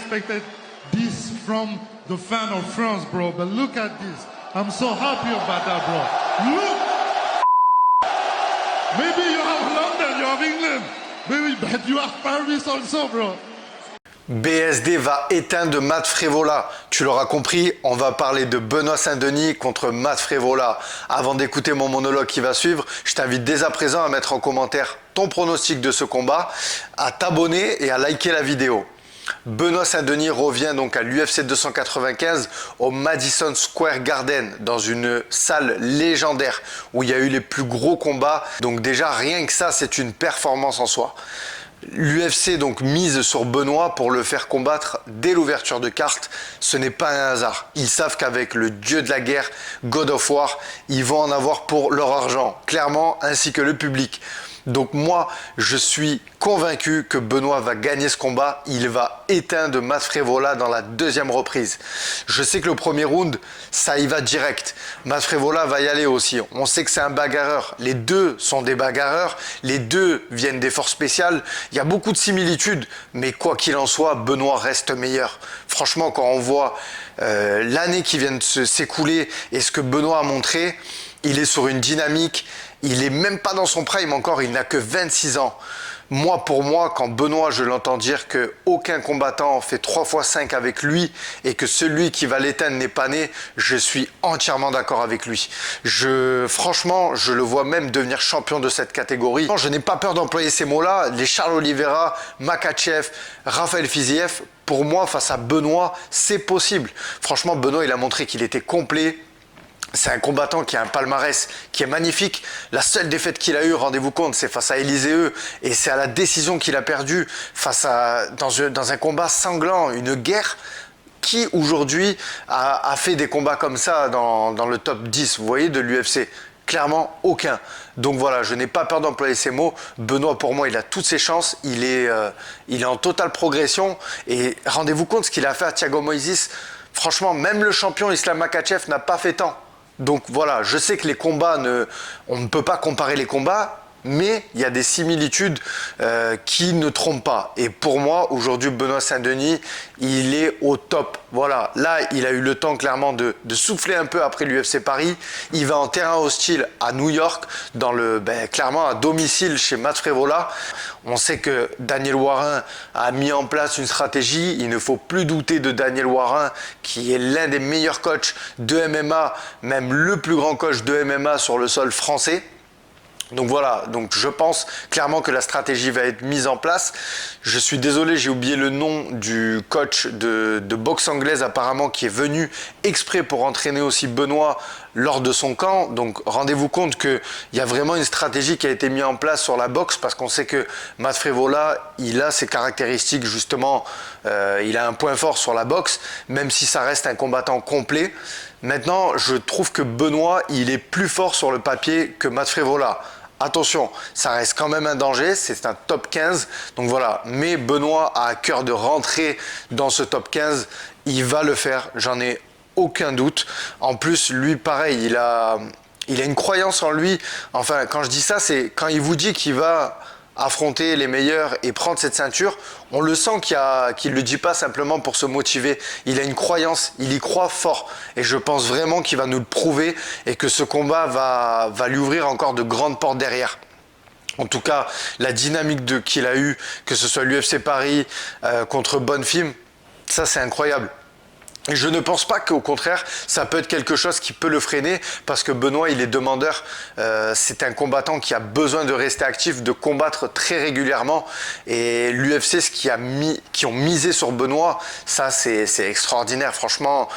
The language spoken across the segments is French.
expected this from the fan of France, bro. But look at this. I'm so happy about that, bro. Look! Maybe you have London, you have England. Maybe, but you have Paris also, bro. BSD va éteindre Matt Frevola. Tu l'auras compris, on va parler de Benoît Saint-Denis contre Matt Frevola. Avant d'écouter mon monologue qui va suivre, je t'invite dès à présent à mettre en commentaire ton pronostic de ce combat, à t'abonner et à liker la vidéo. Benoît Saint-Denis revient donc à l'UFC 295 au Madison Square Garden dans une salle légendaire où il y a eu les plus gros combats. Donc déjà rien que ça, c'est une performance en soi. L'UFC donc mise sur Benoît pour le faire combattre dès l'ouverture de carte. Ce n'est pas un hasard. Ils savent qu'avec le dieu de la guerre, God of War, ils vont en avoir pour leur argent, clairement, ainsi que le public. Donc moi, je suis convaincu que Benoît va gagner ce combat. Il va éteindre Matt Frevola dans la deuxième reprise. Je sais que le premier round, ça y va direct. Matt Frevola va y aller aussi. On sait que c'est un bagarreur. Les deux sont des bagarreurs. Les deux viennent des forces spéciales. Il y a beaucoup de similitudes. Mais quoi qu'il en soit, Benoît reste meilleur. Franchement, quand on voit l'année qui vient de s'écouler et ce que Benoît a montré, il est sur une dynamique. Il est même pas dans son prime encore, il n'a que 26 ans. Pour moi, quand Benoît, je l'entends dire que aucun combattant fait 3 x 5 avec lui et que celui qui va l'éteindre n'est pas né, je suis entièrement d'accord avec lui. Franchement, je le vois même devenir champion de cette catégorie. Je n'ai pas peur d'employer ces mots-là. Les Charles Oliveira, Makhachev, Rafael Fiziev, pour moi, face à Benoît, c'est possible. Franchement, Benoît, il a montré qu'il était complet. C'est un combattant qui a un palmarès qui est magnifique. La seule défaite qu'il a eue, rendez-vous compte, c'est face à Élisée. Et c'est à la décision qu'il a perdu dans un combat sanglant, une guerre. Qui aujourd'hui a fait des combats comme ça dans le top 10, vous voyez, de l'UFC? Clairement, aucun. Donc voilà, je n'ai pas peur d'employer ces mots. Benoît, pour moi, il a toutes ses chances. Il est en totale progression. Et rendez-vous compte ce qu'il a fait à Thiago Moises. Franchement, même le champion Islam Makhachev n'a pas fait tant. Donc voilà, je sais que les combats, on ne peut pas comparer les combats, mais il y a des similitudes qui ne trompent pas. Et pour moi, aujourd'hui, Benoît Saint-Denis, il est au top. Voilà, là, il a eu le temps clairement de souffler un peu après l'UFC Paris. Il va en terrain hostile à New York, clairement à domicile chez Matt Frevola. On sait que Daniel Warin a mis en place une stratégie. Il ne faut plus douter de Daniel Warin, qui est l'un des meilleurs coachs de MMA, même le plus grand coach de MMA sur le sol français. Donc voilà, donc je pense clairement que la stratégie va être mise en place. Je suis désolé, j'ai oublié le nom du coach de boxe anglaise apparemment qui est venu exprès pour entraîner aussi Benoît lors de son camp. Donc rendez-vous compte qu'il y a vraiment une stratégie qui a été mise en place sur la boxe parce qu'on sait que Matt Frevola, il a ses caractéristiques justement, il a un point fort sur la boxe, même si ça reste un combattant complet. Maintenant, je trouve que Benoît, il est plus fort sur le papier que Matt Frevola. Attention, ça reste quand même un danger, c'est un top 15, donc voilà. Mais Benoît a à cœur de rentrer dans ce top 15, il va le faire, j'en ai aucun doute. En plus, lui, pareil, il a une croyance en lui. Enfin, quand je dis ça, c'est quand il vous dit qu'il va affronter les meilleurs et prendre cette ceinture, on le sent qu'il ne le dit pas simplement pour se motiver. Il a une croyance, il y croit fort. Et je pense vraiment qu'il va nous le prouver et que ce combat va lui ouvrir encore de grandes portes derrière. En tout cas, la dynamique qu'il a eue, que ce soit l'UFC Paris contre Bonfim, ça c'est incroyable. Et je ne pense pas qu'au contraire, ça peut être quelque chose qui peut le freiner parce que Benoît, il est demandeur. C'est un combattant qui a besoin de rester actif, de combattre très régulièrement. Et l'UFC, qui ont misé sur Benoît, ça c'est extraordinaire. Franchement,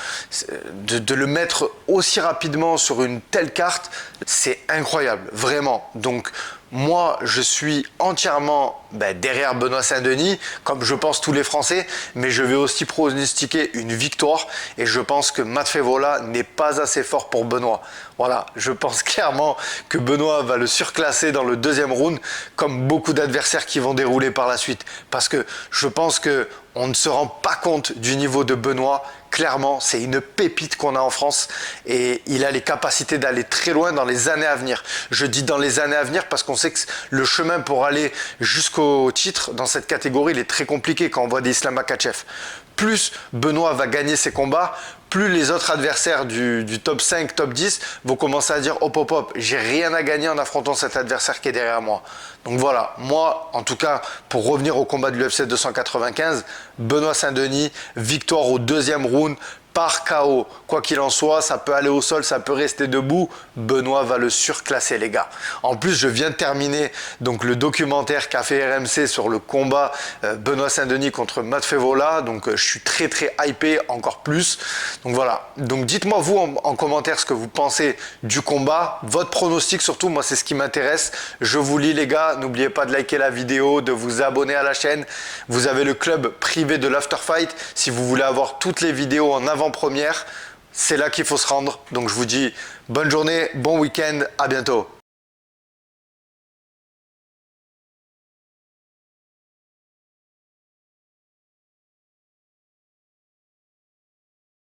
de le mettre aussi rapidement sur une telle carte, c'est incroyable, vraiment. Donc, moi, je suis entièrement derrière Benoît Saint-Denis, comme je pense tous les Français, mais je vais aussi pronostiquer une victoire et je pense que Matt Frevola n'est pas assez fort pour Benoît. Voilà, je pense clairement que Benoît va le surclasser dans le deuxième round, comme beaucoup d'adversaires qui vont dérouler par la suite. Parce que je pense qu'on ne se rend pas compte du niveau de Benoît. Clairement, c'est une pépite qu'on a en France et il a les capacités d'aller très loin dans les années à venir. Je dis dans les années à venir parce qu'on sait que le chemin pour aller jusqu'au titre dans cette catégorie, il est très compliqué quand on voit des Islam Makhachev. plus Benoît va gagner ses combats, plus les autres adversaires du top 5, top 10 vont commencer à dire hop hop hop, j'ai rien à gagner en affrontant cet adversaire qui est derrière moi. Donc voilà, moi en tout cas, pour revenir au combat de l'UFC 295, Benoît Saint-Denis, victoire au deuxième round, par KO. Quoi qu'il en soit, ça peut aller au sol, ça peut rester debout. Benoît va le surclasser, les gars. En plus, je viens de terminer donc le documentaire qu'a fait RMC sur le combat Benoît Saint-Denis contre Matt Frevola. Donc, je suis très hypé, encore plus. Donc voilà. Donc, dites-moi vous en commentaire ce que vous pensez du combat, votre pronostic surtout. Moi, c'est ce qui m'intéresse. Je vous lis, les gars. N'oubliez pas de liker la vidéo, de vous abonner à la chaîne. Vous avez le club privé de l'Afterfight. Si vous voulez avoir toutes les vidéos en avant-première, c'est là qu'il faut se rendre. Donc je vous dis bonne journée, bon week-end, à bientôt.